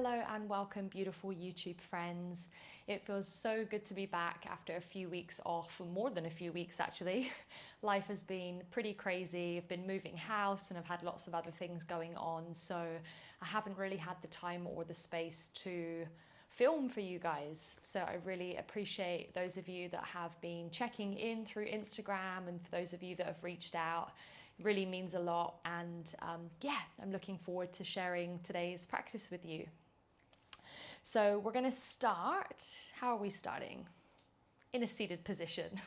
Hello and welcome, beautiful YouTube friends. It feels so good to be back after a few weeks off, more than a few weeks actually. Life has been pretty crazy. I've been moving house and I've had lots of other things going on, so I haven't really had the time or the space to film for you guys. So I really appreciate those of you that have been checking in through Instagram, and for those of you that have reached out. It really means a lot, and I'm looking forward to sharing today's practice with you. So we're going to start. How are we starting? In a seated position.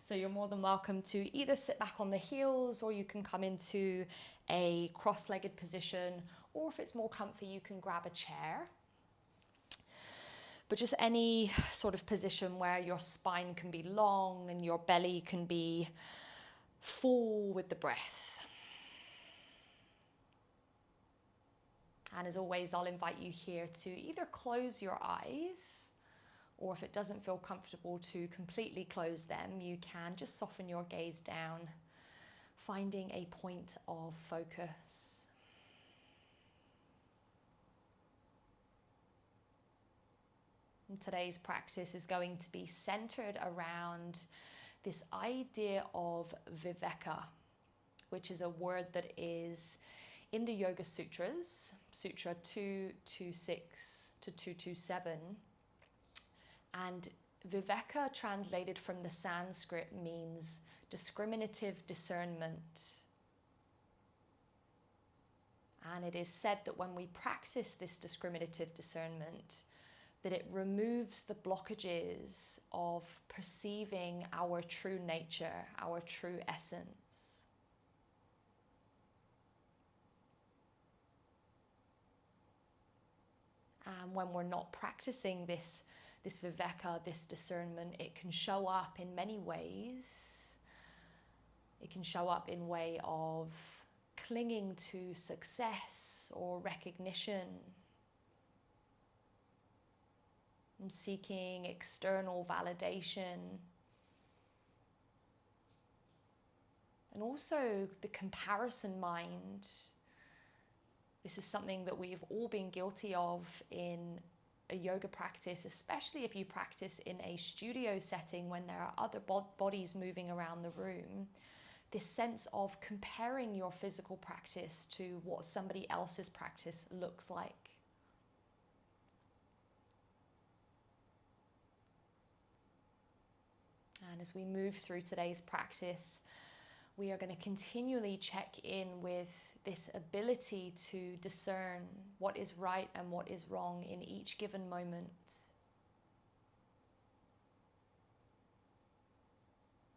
So you're more than welcome to either sit back on the heels, or you can come into a cross-legged position, or if it's more comfy, you can grab a chair. But just any sort of position where your spine can be long and your belly can be full with the breath. And as always, I'll invite you here to either close your eyes, or if it doesn't feel comfortable to completely close them, you can just soften your gaze down, finding a point of focus. And today's practice is going to be centered around this idea of Viveka, which is a word that is in the Yoga Sutras, Sutra 226 to 227. And Viveka, translated from the Sanskrit, means discriminative discernment. And it is said that when we practice this discriminative discernment, that it removes the blockages of perceiving our true nature, our true essence. And when we're not practicing this Viveka, this discernment, it can show up in many ways. It can show up in way of clinging to success or recognition, and seeking external validation. And also the comparison mind. This is something that we've all been guilty of in a yoga practice, especially if you practice in a studio setting when there are other bodies moving around the room. This sense of comparing your physical practice to what somebody else's practice looks like. And as we move through today's practice, we are going to continually check in with this ability to discern what is right and what is wrong in each given moment.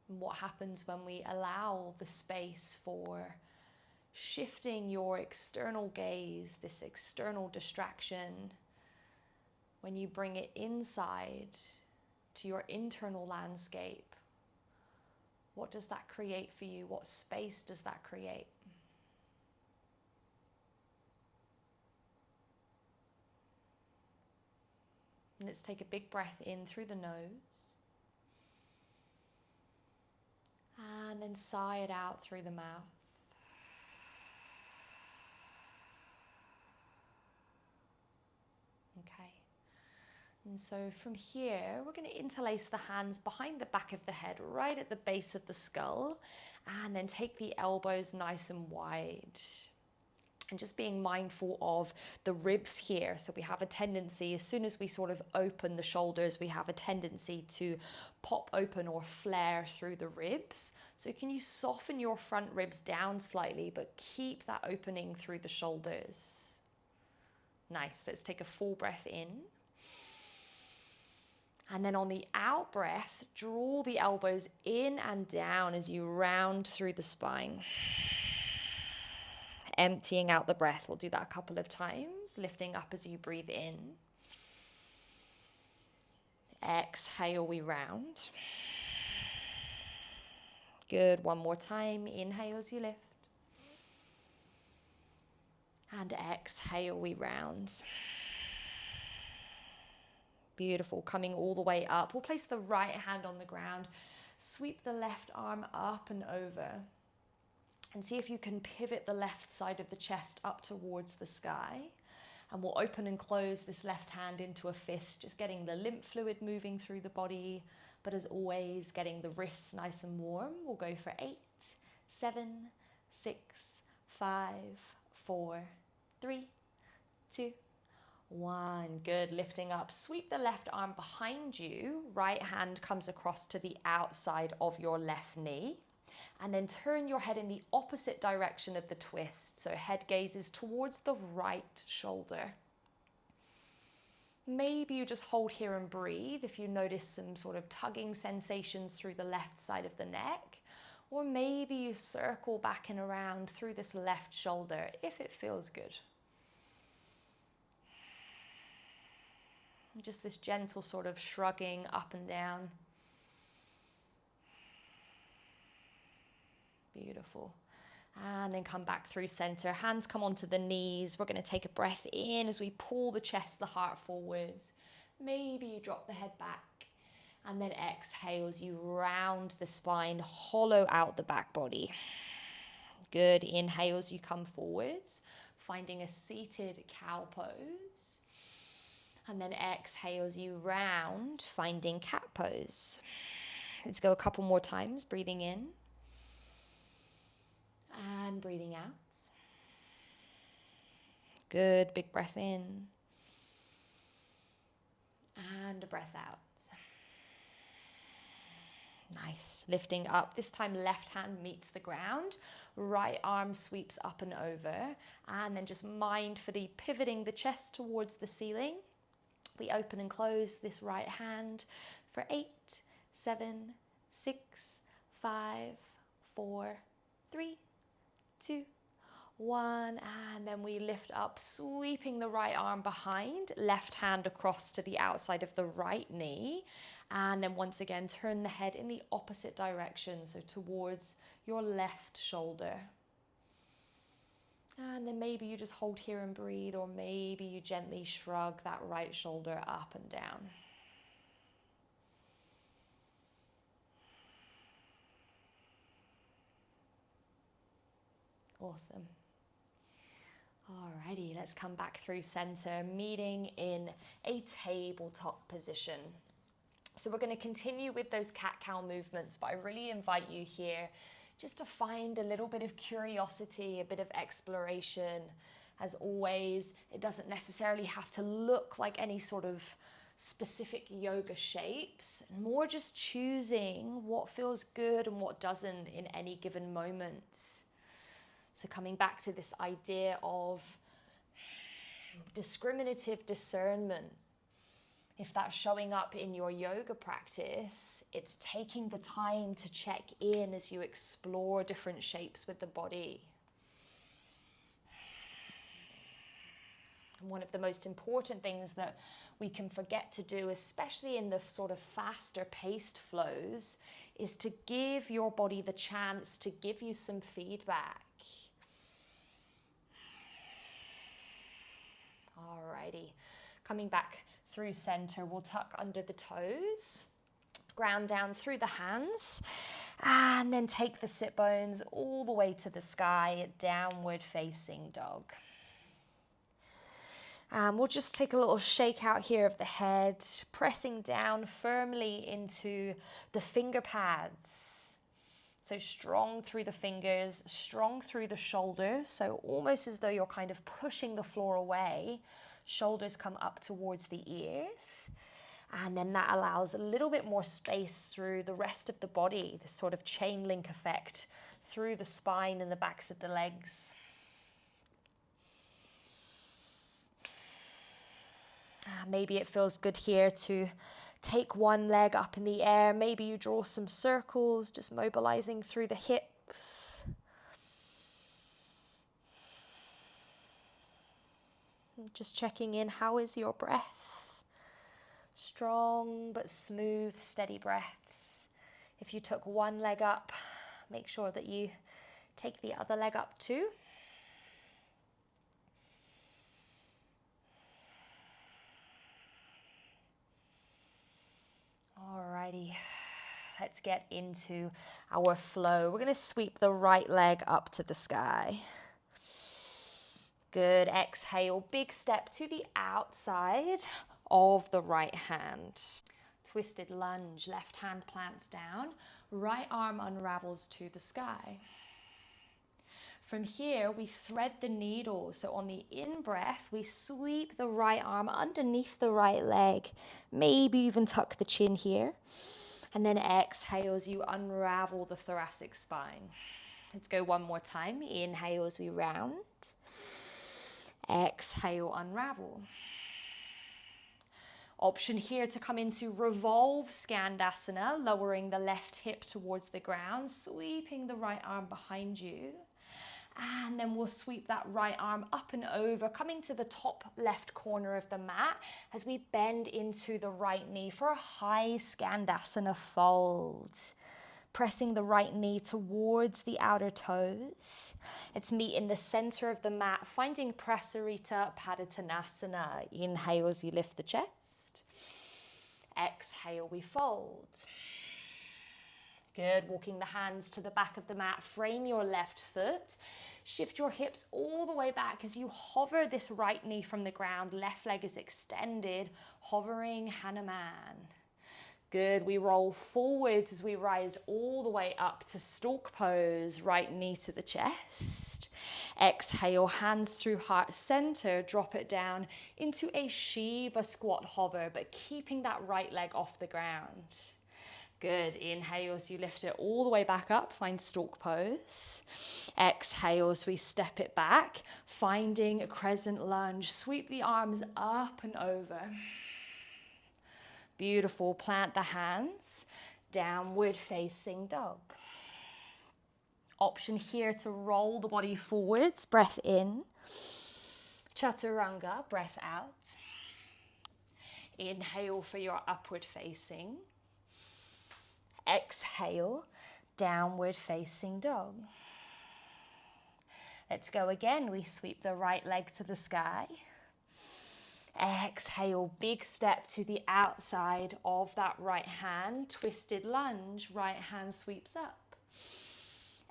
And what happens when we allow the space for shifting your external gaze, this external distraction, when you bring it inside to your internal landscape. What does that create for you? What space does that create? And let's take a big breath in through the nose. And then sigh it out through the mouth. Okay. And so from here, we're going to interlace the hands behind the back of the head, right at the base of the skull, and then take the elbows nice and wide. And just being mindful of the ribs here. So we have a tendency, as soon as we sort of open the shoulders, we have a tendency to pop open or flare through the ribs. So can you soften your front ribs down slightly, but keep that opening through the shoulders? Nice. Let's take a full breath in. And then on the out breath, draw the elbows in and down as you round through the spine. Emptying out the breath. We'll do that a couple of times, lifting up as you breathe in. Exhale, we round. Good, one more time. Inhale as you lift. And exhale, we round. Beautiful, coming all the way up. We'll place the right hand on the ground, sweep the left arm up and over, and see if you can pivot the left side of the chest up towards the sky. And we'll open and close this left hand into a fist, just getting the lymph fluid moving through the body. But as always, getting the wrists nice and warm. We'll go for 8, 7, 6, 5, 4, 3, 2, 1. Good. Lifting up. Sweep the left arm behind you. Right hand comes across to the outside of your left knee. And then turn your head in the opposite direction of the twist. So head gazes towards the right shoulder. Maybe you just hold here and breathe if you notice some sort of tugging sensations through the left side of the neck. Or maybe you circle back and around through this left shoulder if it feels good. Just this gentle sort of shrugging up and down. Beautiful. And then come back through center. Hands come onto the knees. We're going to take a breath in as we pull the chest, the heart forwards. Maybe you drop the head back. And then exhales, you round the spine, hollow out the back body. Good. Inhales, you come forwards, finding a seated cow pose. And then exhales, you round, finding cat pose. Let's go a couple more times, breathing in. And breathing out. Good, big breath in. And a breath out. Nice, lifting up. This time left hand meets the ground. Right arm sweeps up and over. And then just mindfully pivoting the chest towards the ceiling. We open and close this right hand for 8, 7, 6, 5, 4, 3, 2, 1, and then we lift up, sweeping the right arm behind, left hand across to the outside of the right knee, and then once again turn the head in the opposite direction, so towards your left shoulder. And then maybe you just hold here and breathe, or maybe you gently shrug that right shoulder up and down. Awesome. Alrighty, let's come back through center, meeting in a tabletop position. So we're going to continue with those cat-cow movements, but I really invite you here just to find a little bit of curiosity, a bit of exploration. As always, it doesn't necessarily have to look like any sort of specific yoga shapes, more just choosing what feels good and what doesn't in any given moment. So coming back to this idea of discriminative discernment, if that's showing up in your yoga practice, it's taking the time to check in as you explore different shapes with the body. And one of the most important things that we can forget to do, especially in the sort of faster paced flows, is to give your body the chance to give you some feedback. Alrighty, coming back through center, we'll tuck under the toes, ground down through the hands, and then take the sit bones all the way to the sky, downward facing dog. We'll just take a little shake out here of the head, pressing down firmly into the finger pads. So strong through the fingers, strong through the shoulders, so almost as though you're kind of pushing the floor away. Shoulders come up towards the ears, and then that allows a little bit more space through the rest of the body, this sort of chain link effect through the spine and the backs of the legs. Maybe it feels good here to take one leg up in the air. Maybe you draw some circles, just mobilizing through the hips. Just checking in, how is your breath? Strong but smooth, steady breaths. If you took one leg up, make sure that you take the other leg up too. Alrighty, let's get into our flow. We're going to sweep the right leg up to the sky. Good, exhale, big step to the outside of the right hand. Twisted lunge, left hand plants down, right arm unravels to the sky. From here, we thread the needle. So on the in-breath, we sweep the right arm underneath the right leg, maybe even tuck the chin here. And then exhale as you unravel the thoracic spine. Let's go one more time. Inhale as we round. Exhale, unravel. Option here to come into revolve Skandasana, lowering the left hip towards the ground, sweeping the right arm behind you. And then we'll sweep that right arm up and over, coming to the top left corner of the mat as we bend into the right knee for a high Skandasana fold. Pressing the right knee towards the outer toes. Let's meet in the center of the mat, finding Prasarita Padottanasana. Inhale as you lift the chest. Exhale, we fold. Good, walking the hands to the back of the mat, frame your left foot, shift your hips all the way back as you hover this right knee from the ground, left leg is extended, hovering Hanuman. Good, we roll forwards as we rise all the way up to stork pose, right knee to the chest. Exhale, hands through heart center, drop it down into a Shiva squat hover, but keeping that right leg off the ground. Good, inhale as you lift it all the way back up, find stork pose. Exhale as we step it back, finding a crescent lunge, sweep the arms up and over. Beautiful, plant the hands, downward facing dog. Option here to roll the body forwards, breath in. Chaturanga, breath out. Inhale for your upward facing. Exhale, downward facing dog. Let's go again. We sweep the right leg to the sky. Exhale, big step to the outside of that right hand. Twisted lunge, right hand sweeps up.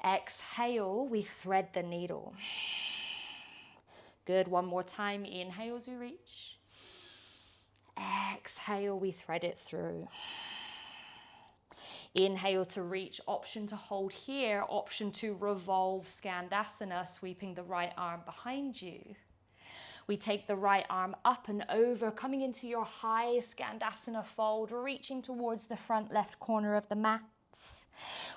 Exhale, we thread the needle. Good, one more time. Inhale as we reach. Exhale, we thread it through. Inhale to reach, option to hold here, option to revolve Skandasana, sweeping the right arm behind you. We take the right arm up and over, coming into your high Skandasana fold, reaching towards the front left corner of the mat.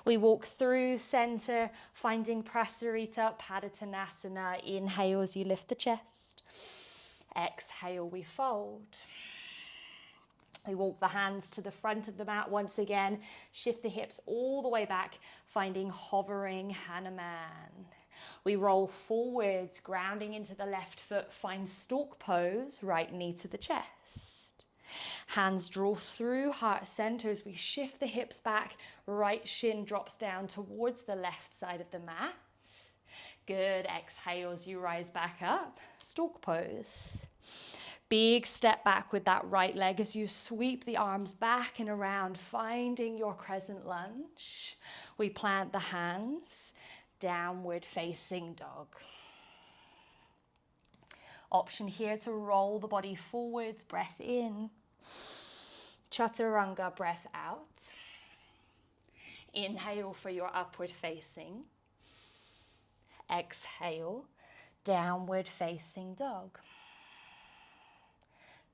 We walk through center, finding Prasarita Padottanasana. Inhale as you lift the chest. Exhale, we fold. We walk the hands to the front of the mat once again, shift the hips all the way back, finding hovering Hanuman. We roll forwards, grounding into the left foot, find stork pose, right knee to the chest. Hands draw through heart center as we shift the hips back, right shin drops down towards the left side of the mat. Good, exhale as you rise back up, stork pose. Big step back with that right leg as you sweep the arms back and around, finding your crescent lunge. We plant the hands, downward facing dog. Option here to roll the body forwards, breath in. Chaturanga, breath out. Inhale for your upward facing. Exhale, downward facing dog.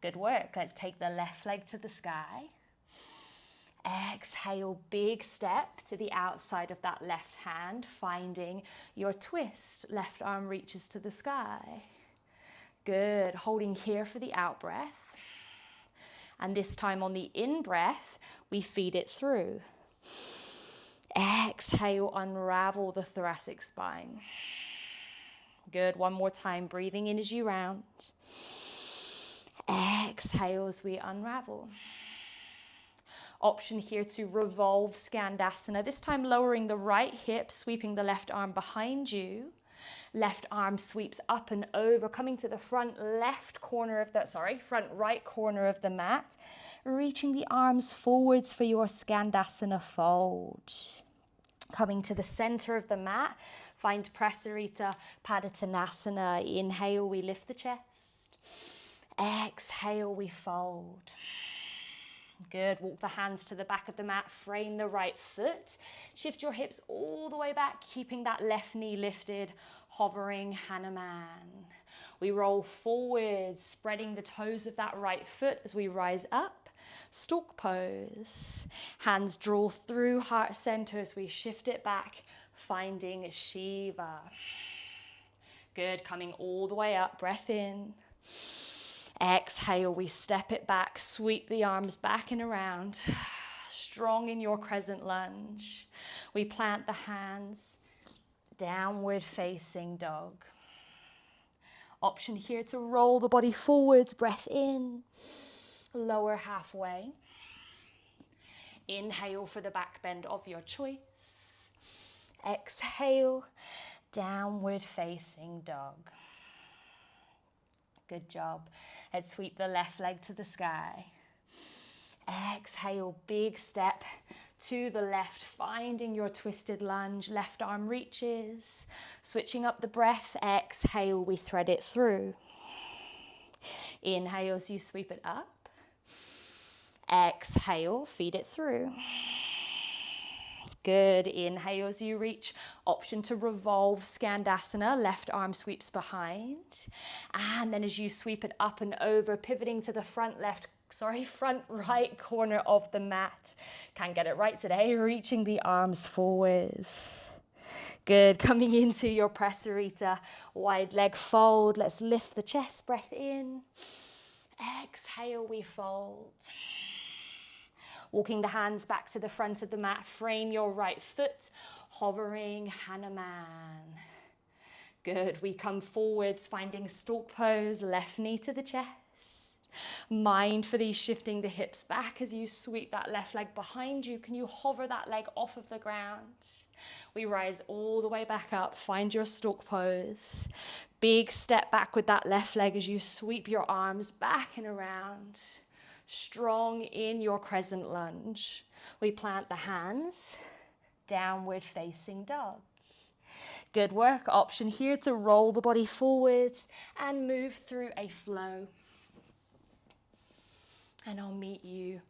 Good work. Let's take the left leg to the sky. Exhale, big step to the outside of that left hand, finding your twist. Left arm reaches to the sky. Good. Holding here for the out breath. And this time on the in breath, we feed it through. Exhale, unravel the thoracic spine. Good. One more time, breathing in as you round. Exhale as we unravel. Option here to revolve Skandasana, this time lowering the right hip, sweeping the left arm behind you. Left arm sweeps up and over, coming to the front right corner of the mat, reaching the arms forwards for your Skandasana fold. Coming to the center of the mat, find Prasarita Padottanasana. Inhale, we lift the chest. Exhale, we fold. Good, walk the hands to the back of the mat, frame the right foot. Shift your hips all the way back, keeping that left knee lifted, hovering Hanuman. We roll forward, spreading the toes of that right foot as we rise up. Stork pose. Hands draw through heart center as we shift it back, finding Shiva. Good, coming all the way up, breath in. Exhale, we step it back, sweep the arms back and around. Strong in your crescent lunge. We plant the hands, downward facing dog. Option here to roll the body forwards, breath in. Lower halfway. Inhale for the back bend of your choice. Exhale, downward facing dog. Good job. Let's sweep the left leg to the sky. Exhale, big step to the left, finding your twisted lunge. Left arm reaches. Switching up the breath. Exhale, we thread it through. Inhale as you sweep it up. Exhale, feed it through. Good, inhale as you reach. Option to revolve Skandasana, left arm sweeps behind. And then as you sweep it up and over, pivoting to the front right corner of the mat. Can't get it right today, reaching the arms forwards. Good, coming into your Prasarita, wide leg fold. Let's lift the chest, breath in. Exhale, we fold. Walking the hands back to the front of the mat, frame your right foot, hovering Hanuman. Good, we come forwards, finding stork pose, left knee to the chest. Mindfully shifting the hips back as you sweep that left leg behind you. Can you hover that leg off of the ground? We rise all the way back up, find your stork pose. Big step back with that left leg as you sweep your arms back and around. Strong in your crescent lunge. We plant the hands, downward facing dog. Good work. Option here to roll the body forwards and move through a flow. And I'll meet you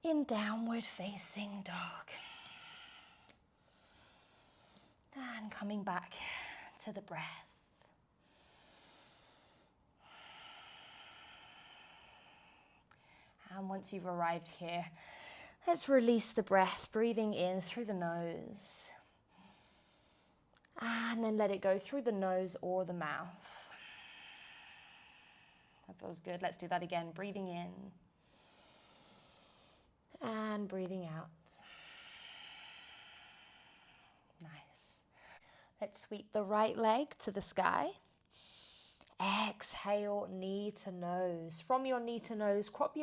in downward facing dog. And coming back to the breath. And once you've arrived here, let's release the breath, breathing in through the nose. And then let it go through the nose or the mouth. That feels good. Let's do that again. Breathing in and breathing out. Nice. Let's sweep the right leg to the sky. Exhale, knee to nose. From your knee to nose, cross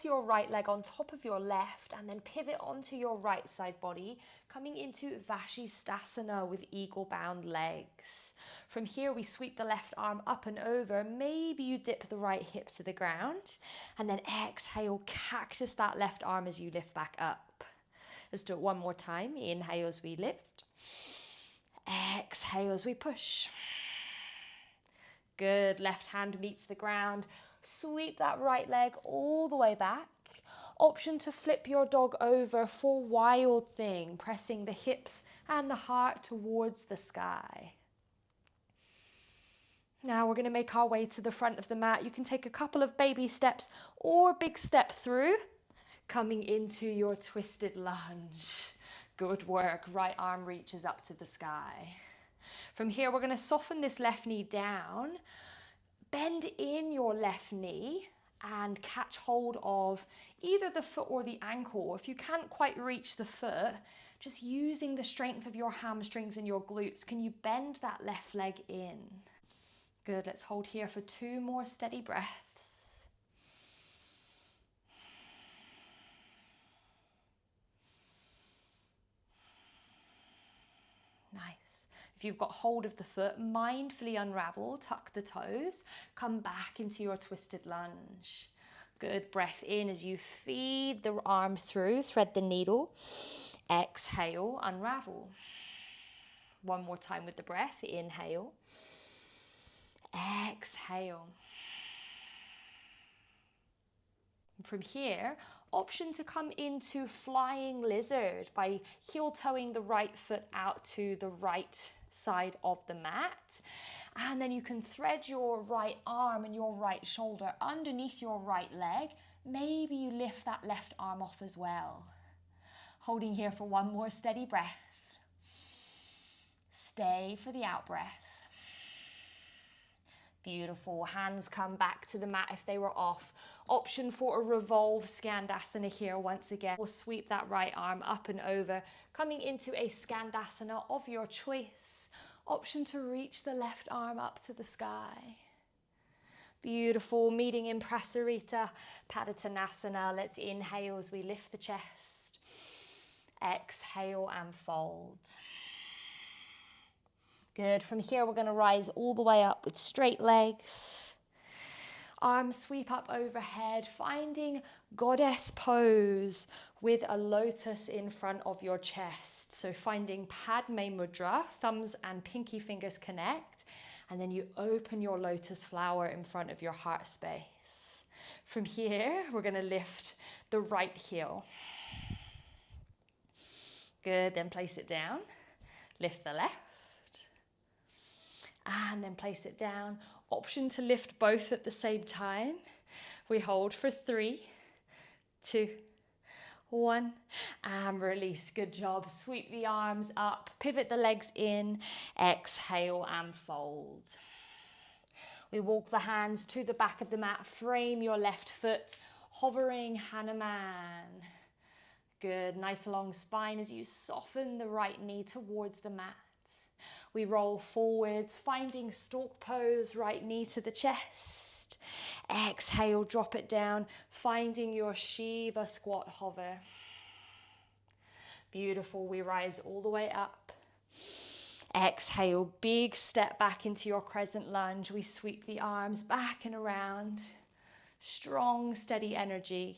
your right leg on top of your left and then pivot onto your right side body, coming into Vashisthasana with eagle bound legs. From here, we sweep the left arm up and over. Maybe you dip the right hip to the ground and then exhale, cactus that left arm as you lift back up. Let's do it one more time. Inhale as we lift. Exhale as we push. Good, left hand meets the ground. Sweep that right leg all the way back. Option to flip your dog over for wild thing, pressing the hips and the heart towards the sky. Now we're going to make our way to the front of the mat. You can take a couple of baby steps or a big step through, coming into your twisted lunge. Good work, right arm reaches up to the sky. From here, we're going to soften this left knee down, bend in your left knee and catch hold of either the foot or the ankle. If you can't quite reach the foot, just using the strength of your hamstrings and your glutes, can you bend that left leg in? Good, let's hold here for 2 more steady breaths. Nice. If you've got hold of the foot, mindfully unravel, tuck the toes, come back into your twisted lunge. Good, breath in as you feed the arm through, thread the needle. Exhale, unravel. One more time with the breath. Inhale. Exhale. From here, option to come into flying lizard by heel-toeing the right foot out to the right side of the mat. And then you can thread your right arm and your right shoulder underneath your right leg. Maybe you lift that left arm off as well. Holding here for one more steady breath. Stay for the out breath. Beautiful. Hands come back to the mat if they were off. Option for a revolve Skandasana here once again. We'll sweep that right arm up and over, coming into a Skandasana of your choice. Option to reach the left arm up to the sky. Beautiful. Meeting in Prasarita Padottanasana. Let's inhale as we lift the chest. Exhale and fold. Good. From here, we're going to rise all the way up with straight legs. Arms sweep up overhead, finding goddess pose with a lotus in front of your chest. So finding Padme Mudra, thumbs and pinky fingers connect, and then you open your lotus flower in front of your heart space. From here, we're going to lift the right heel. Good. Then place it down. Lift the left. And then place it down. Option to lift both at the same time. We hold for 3, 2, 1, and release. Good job. Sweep the arms up, pivot the legs in, exhale and fold. We walk the hands to the back of the mat, frame your left foot, hovering Hanuman. Good. Nice long spine as you soften the right knee towards the mat. We roll forwards, finding stork pose, right knee to the chest. Exhale, drop it down, finding your Shiva squat hover. Beautiful. We rise all the way up. Exhale, big step back into your crescent lunge. We sweep the arms back and around. Strong, steady energy.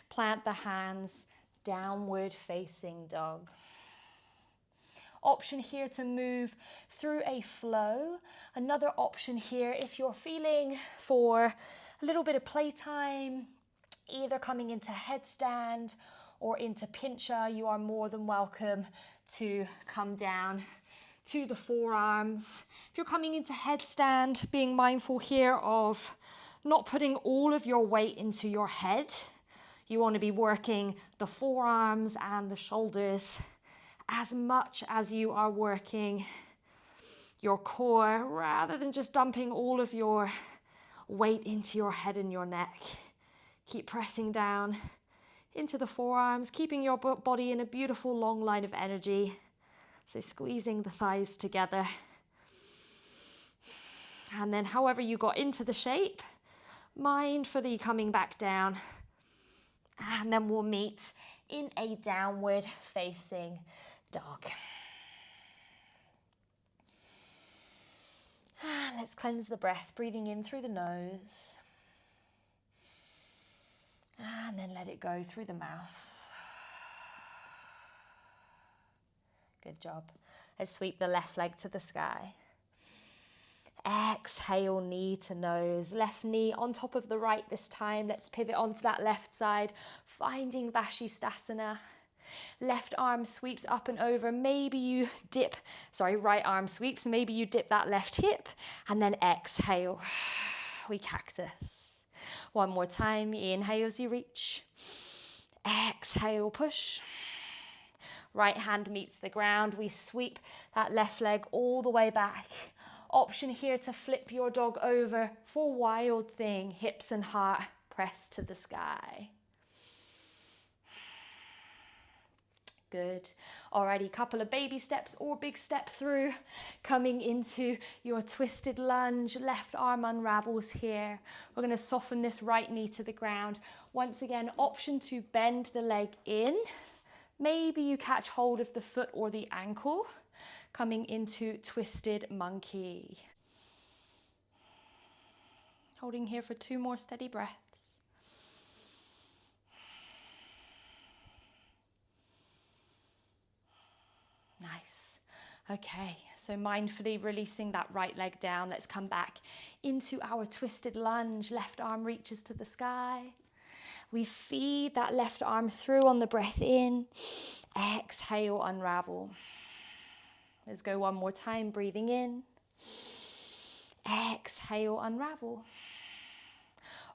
Plant the hands, downward facing dog. Option here to move through a flow. Another option here if you're feeling for a little bit of playtime, either coming into headstand or into pincha, you are more than welcome to come down to the forearms. If you're coming into headstand, being mindful here of not putting all of your weight into your head. You want to be working the forearms and the shoulders as much as you are working your core, rather than just dumping all of your weight into your head and your neck. Keep pressing down into the forearms, keeping your body in a beautiful long line of energy. So squeezing the thighs together. And then however you got into the shape, mindfully coming back down. And then we'll meet in a downward facing dog. Let's cleanse the breath, breathing in through the nose. And then let it go through the mouth. Good job. Let's sweep the left leg to the sky. Exhale, knee to nose. Left knee on top of the right this time. Let's pivot onto that left side, finding Vashisthasana. Left arm sweeps up and over. Maybe you dip, right arm sweeps. Maybe you dip that left hip and then exhale. We cactus. One more time. Inhale as you reach. Exhale, push. Right hand meets the ground. We sweep that left leg all the way back. Option here to flip your dog over for wild thing. Hips and heart pressed to the sky. Good. Alrighty, couple of baby steps or big step through, coming into your twisted lunge. Left arm unravels here. We're going to soften this right knee to the ground. Once again, option to bend the leg in. Maybe you catch hold of the foot or the ankle, coming into twisted monkey. Holding here for 2 more steady breaths. Okay, so mindfully releasing that right leg down. Let's come back into our twisted lunge. Left arm reaches to the sky. We feed that left arm through on the breath in. Exhale, unravel. Let's go one more time, breathing in. Exhale, unravel.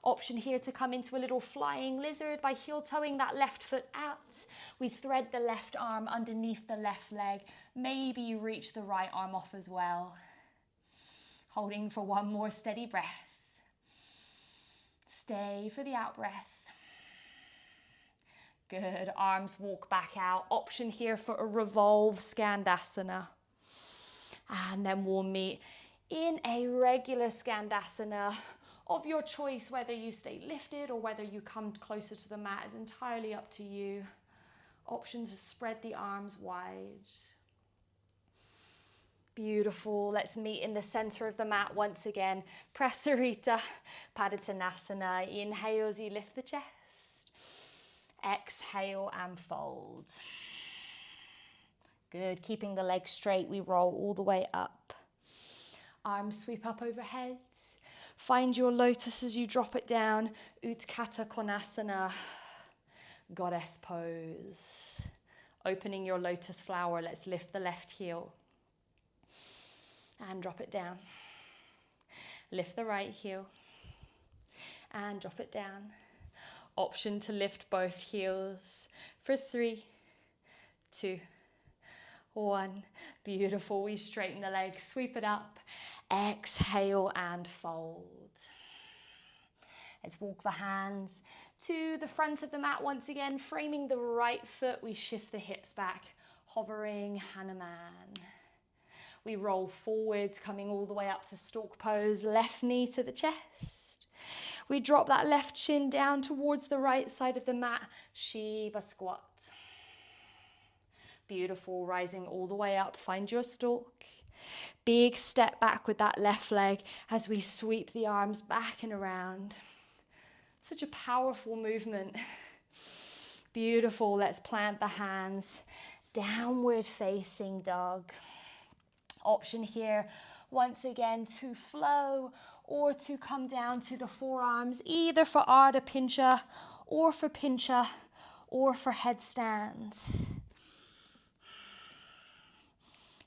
Option here to come into a little flying lizard by heel-toeing that left foot out. We thread the left arm underneath the left leg. Maybe you reach the right arm off as well. Holding for one more steady breath. Stay for the out breath. Good, arms walk back out. Option here for a revolve Skandasana. And then we'll meet in a regular Skandasana of your choice. Whether you stay lifted or whether you come closer to the mat is entirely up to you. Option to spread the arms wide. Beautiful. Let's meet in the center of the mat once again. Prasarita Padottanasana. Inhale as you lift the chest. Exhale and fold. Good. Keeping the legs straight, we roll all the way up. Arms sweep up overhead. Find your lotus as you drop it down. Utkatta Konasana. Goddess pose. Opening your lotus flower. Let's lift the left heel. And drop it down. Lift the right heel. And drop it down. Option to lift both heels for 3, 2, 1. Beautiful. We straighten the legs, sweep it up. Exhale and fold. Let's walk the hands to the front of the mat once again, framing the right foot. We shift the hips back, hovering Hanuman. We roll forwards, coming all the way up to stork pose, left knee to the chest. We drop that left shin down towards the right side of the mat, Shiva squat. Beautiful, rising all the way up, find your stork. Big step back with that left leg as we sweep the arms back and around. Such a powerful movement. Beautiful, let's plant the hands, downward facing dog. Option here, once again, to flow or to come down to the forearms, either for Ardha Pincha or for Pincha or for headstand.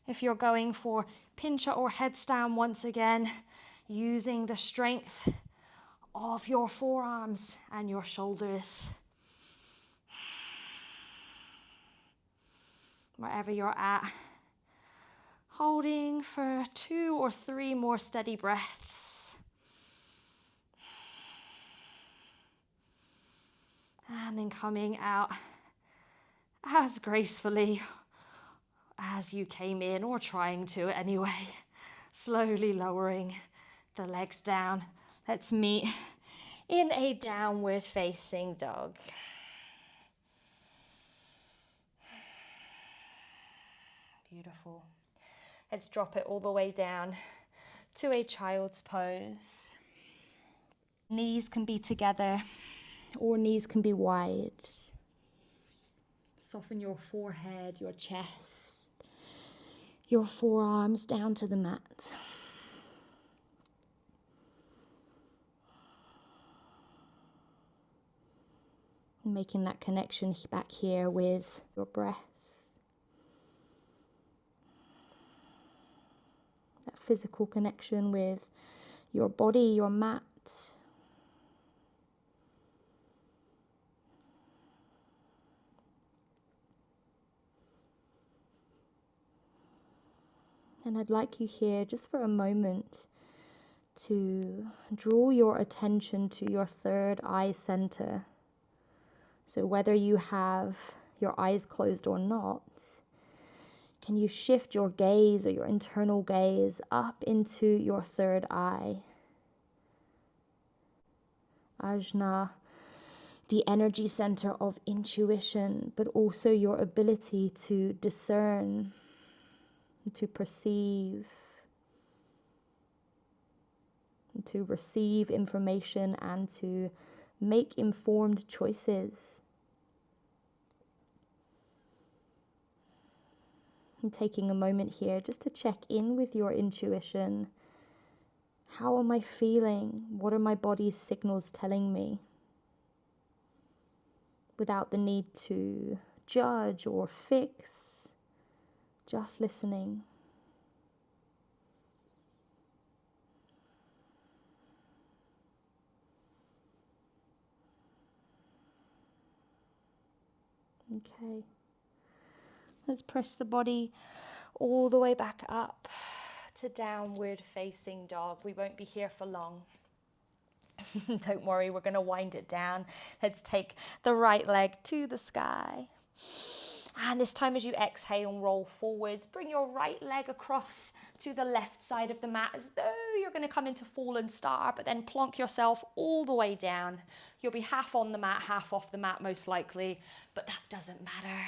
If you're going for Pincha or headstand, once again, using the strength of your forearms and your shoulders. Wherever you're at. Holding for 2 or 3 more steady breaths. And then coming out as gracefully as you came in, or trying to anyway. Slowly lowering the legs down. Let's meet in a downward facing dog. Beautiful. Let's drop it all the way down to a child's pose. Knees can be together or knees can be wide. Soften your forehead, your chest, your forearms down to the mat. Making that connection back here with your breath. That physical connection with your body, your mat. And I'd like you here, just for a moment, to draw your attention to your third eye center. So whether you have your eyes closed or not, can you shift your gaze or your internal gaze up into your third eye? Ajna, the energy center of intuition, but also your ability to discern, to perceive, to receive information and to make informed choices. I'm taking a moment here just to check in with your intuition. How am I feeling? What are my body's signals telling me? Without the need to judge or fix, just listening. Okay. Let's press the body all the way back up to downward facing dog. We won't be here for long. Don't worry, we're going to wind it down. Let's take the right leg to the sky. And this time as you exhale and roll forwards, bring your right leg across to the left side of the mat as though you're going to come into fallen star, but then plonk yourself all the way down. You'll be half on the mat, half off the mat most likely, but that doesn't matter.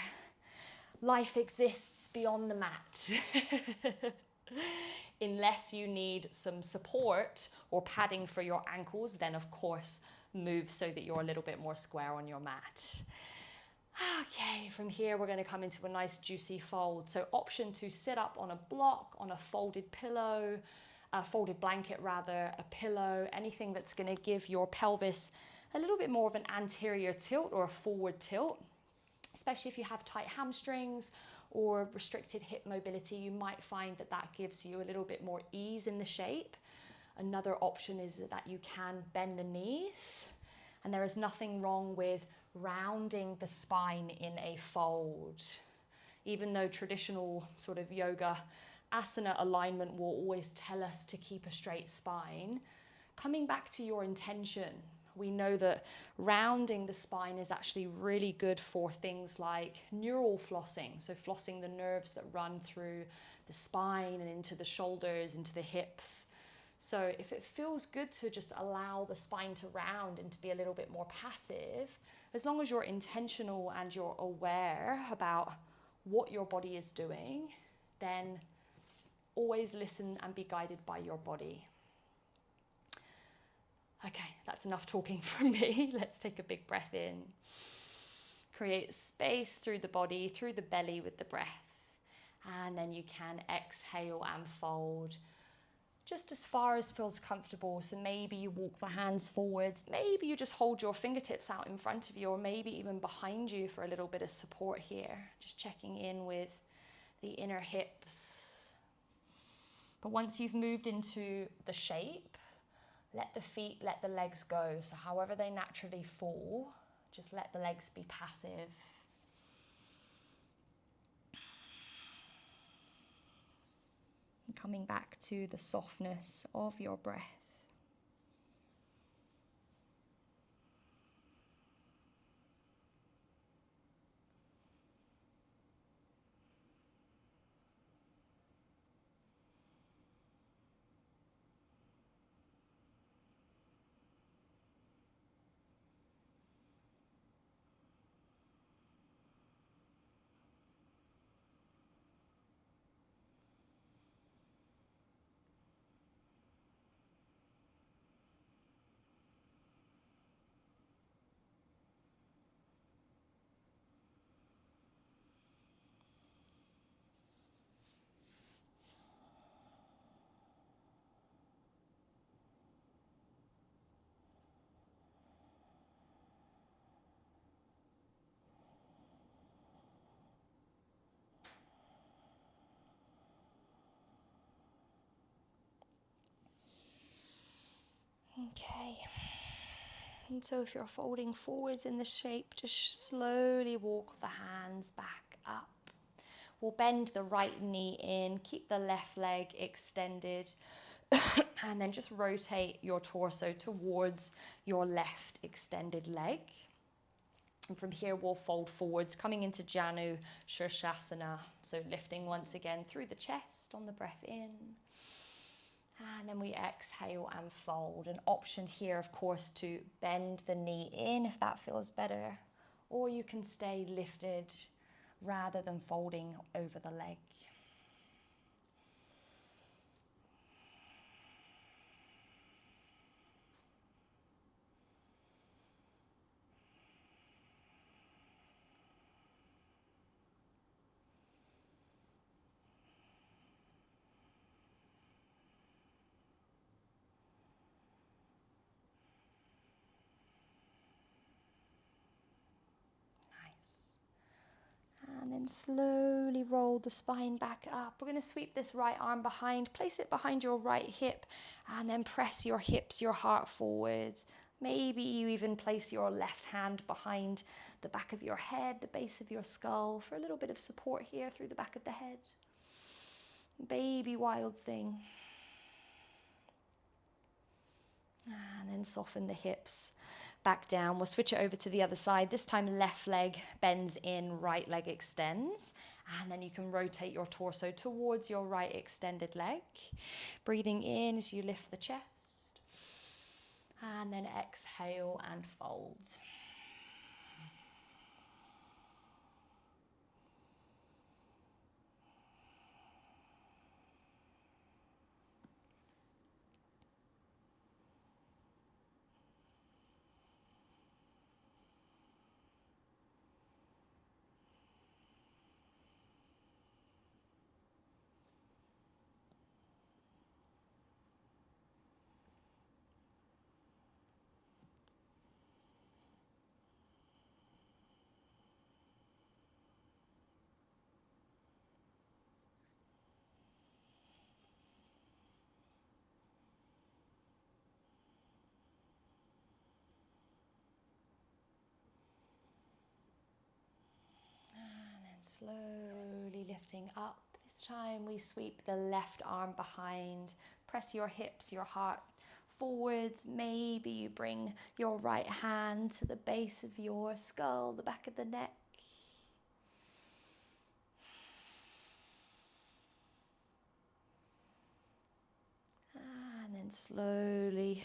Life exists beyond the mat. Unless you need some support or padding for your ankles, then of course move so that you're a little bit more square on your mat. Okay, from here we're going to come into a nice juicy fold. So option to sit up on a block, on a folded pillow, a folded blanket rather, a pillow, anything that's going to give your pelvis a little bit more of an anterior tilt or a forward tilt. Especially if you have tight hamstrings or restricted hip mobility, you might find that that gives you a little bit more ease in the shape. Another option is that you can bend the knees, and there is nothing wrong with rounding the spine in a fold. Even though traditional sort of yoga asana alignment will always tell us to keep a straight spine, coming back to your intention, we know that rounding the spine is actually really good for things like neural flossing, so flossing the nerves that run through the spine and into the shoulders, into the hips. So if it feels good to just allow the spine to round and to be a little bit more passive, as long as you're intentional and you're aware about what your body is doing, then always listen and be guided by your body. Okay, that's enough talking from me. Let's take a big breath in. Create space through the body, through the belly with the breath. And then you can exhale and fold just as far as feels comfortable. So maybe you walk the hands forwards, maybe you just hold your fingertips out in front of you, or maybe even behind you for a little bit of support here. Just checking in with the inner hips. But once you've moved into the shape, let the feet, let the legs go. So however they naturally fall, just let the legs be passive. And coming back to the softness of your breath. Okay, and so if you're folding forwards in the shape, just slowly walk the hands back up. We'll bend the right knee in, keep the left leg extended, and then just rotate your torso towards your left extended leg. And from here, we'll fold forwards, coming into Janu Shirshasana. So lifting once again through the chest on the breath in. And then we exhale and fold. An option here, of course, to bend the knee in if that feels better. Or you can stay lifted rather than folding over the leg. And then slowly roll the spine back up. We're going to sweep this right arm behind, place it behind your right hip, and then press your hips, your heart forwards. Maybe you even place your left hand behind the back of your head, the base of your skull, for a little bit of support here through the back of the head. Baby wild thing. And then soften the hips back down. We'll switch it over to the other side. This time left leg bends in, right leg extends. And then you can rotate your torso towards your right extended leg. Breathing in as you lift the chest. And then exhale and fold. Slowly lifting up. This time we sweep the left arm behind. Press your hips, your heart forwards. Maybe you bring your right hand to the base of your skull, the back of the neck. And then slowly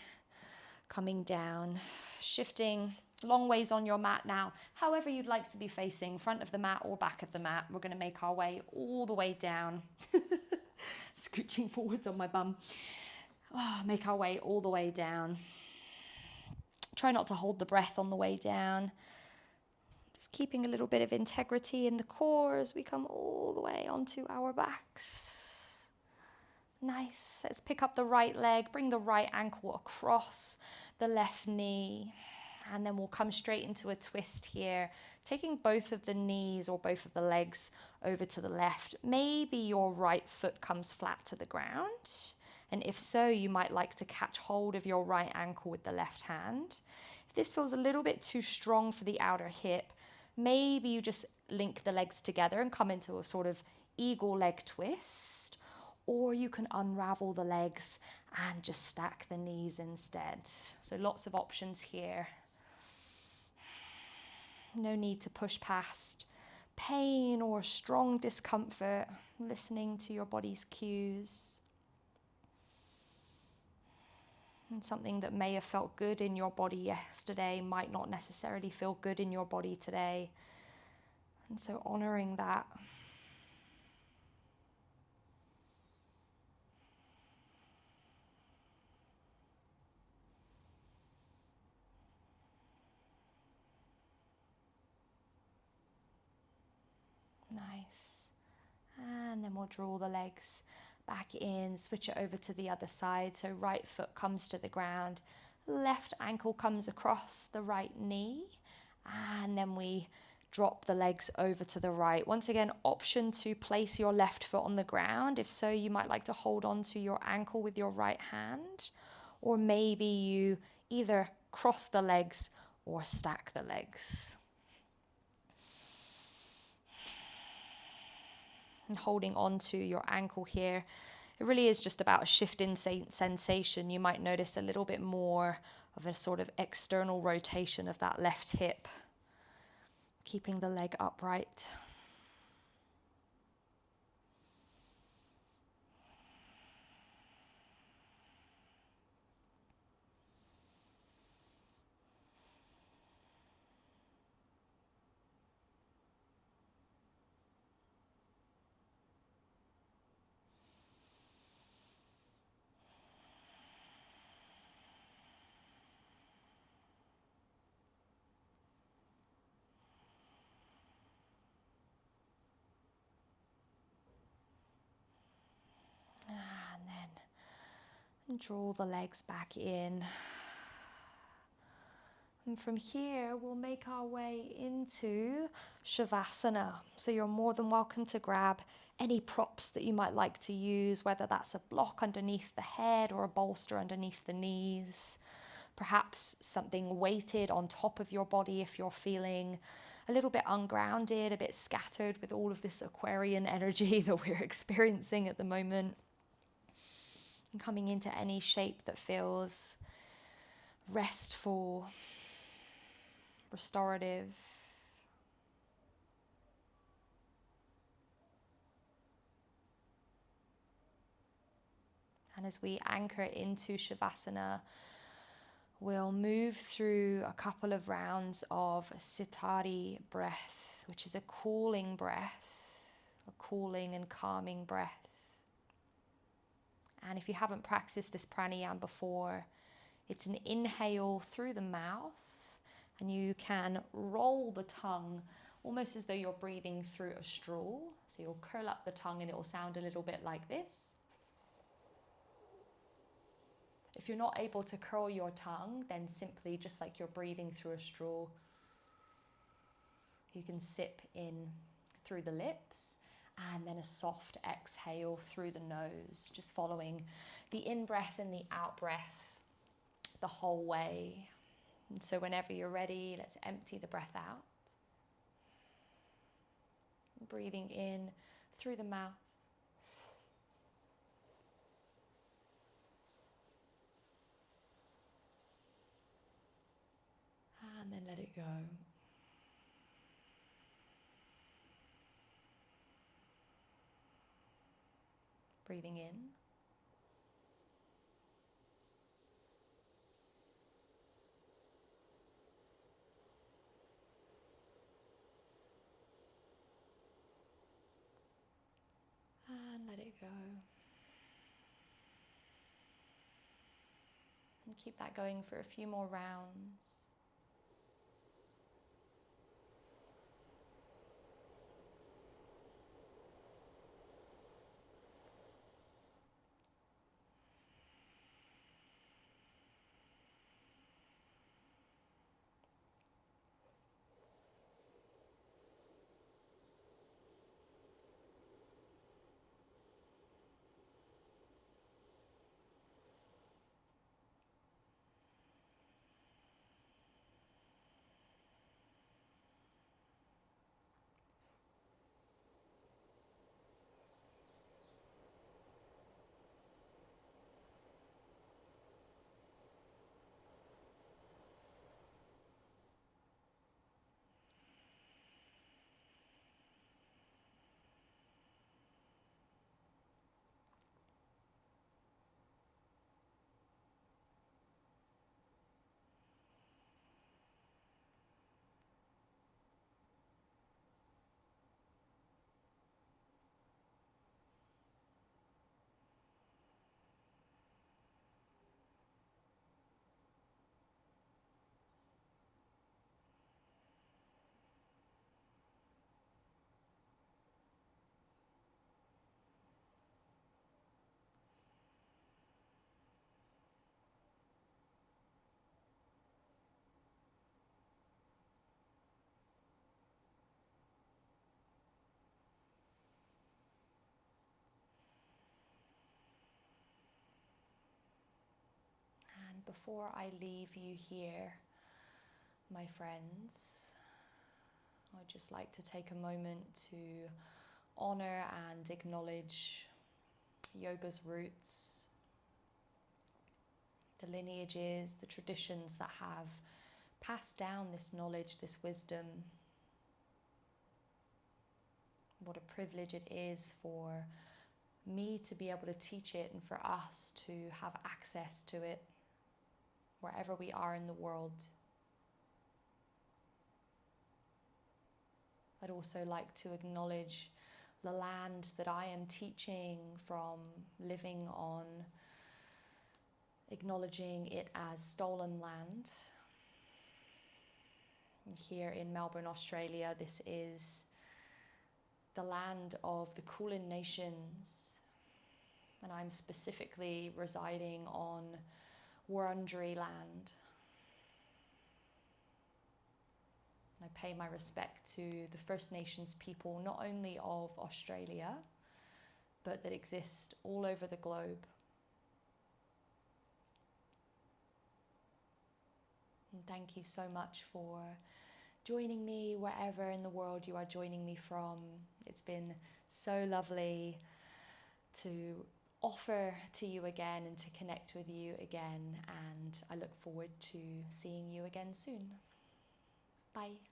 coming down, shifting long ways on your mat now, however you'd like to be facing, front of the mat or back of the mat. We're going to make our way all the way down, scooching forwards on my bum. Make our way all the way down. Try not to hold the breath on the way down. Just keeping a little bit of integrity in the core as we come all the way onto our backs. Nice. Let's pick up the right leg, bring the right ankle across the left knee. And then we'll come straight into a twist here, taking both of the knees or both of the legs over to the left. Maybe your right foot comes flat to the ground. And if so, you might like to catch hold of your right ankle with the left hand. If this feels a little bit too strong for the outer hip, maybe you just link the legs together and come into a sort of eagle leg twist. Or you can unravel the legs and just stack the knees instead. So lots of options here. No need to push past pain or strong discomfort, listening to your body's cues. And something that may have felt good in your body yesterday might not necessarily feel good in your body today. And so honoring that. Nice. And then we'll draw the legs back in, switch it over to the other side. So right foot comes to the ground, left ankle comes across the right knee, and then we drop the legs over to the right. Once again, option to place your left foot on the ground. If so, you might like to hold on to your ankle with your right hand, or maybe you either cross the legs or stack the legs. And holding on to your ankle here, it really is just about a shift in sensation. You might notice a little bit more of a sort of external rotation of that left hip, keeping the leg upright. And then draw the legs back in. And from here, we'll make our way into Shavasana. So you're more than welcome to grab any props that you might like to use, whether that's a block underneath the head or a bolster underneath the knees. Perhaps something weighted on top of your body if you're feeling a little bit ungrounded, a bit scattered with all of this Aquarian energy that we're experiencing at the moment. And coming into any shape that feels restful, restorative. And as we anchor into Shavasana, we'll move through a couple of rounds of Sitari breath, which is a cooling breath, a cooling and calming breath. And if you haven't practiced this pranayama before, it's an inhale through the mouth, and you can roll the tongue almost as though you're breathing through a straw. So you'll curl up the tongue and it will sound a little bit like this. If you're not able to curl your tongue, then simply just like you're breathing through a straw, you can sip in through the lips and then a soft exhale through the nose, just following the in-breath and the out-breath the whole way. And so whenever you're ready, let's empty the breath out. Breathing in through the mouth. And then let it go. Breathing in. And let it go. And keep that going for a few more rounds. And before I leave you here, my friends, I'd just like to take a moment to honor and acknowledge yoga's roots, the lineages, the traditions that have passed down this knowledge, this wisdom. What a privilege it is for me to be able to teach it and for us to have access to it wherever we are in the world. I'd also like to acknowledge the land that I am teaching from, living on, acknowledging it as stolen land. Here in Melbourne, Australia, this is the land of the Kulin Nations, and I'm specifically residing on Wurundjeri land. I pay my respect to the First Nations people, not only of Australia, but that exist all over the globe. And thank you so much for joining me wherever in the world you are joining me from. It's been so lovely to offer to you again and to connect with you again, and I look forward to seeing you again soon. Bye.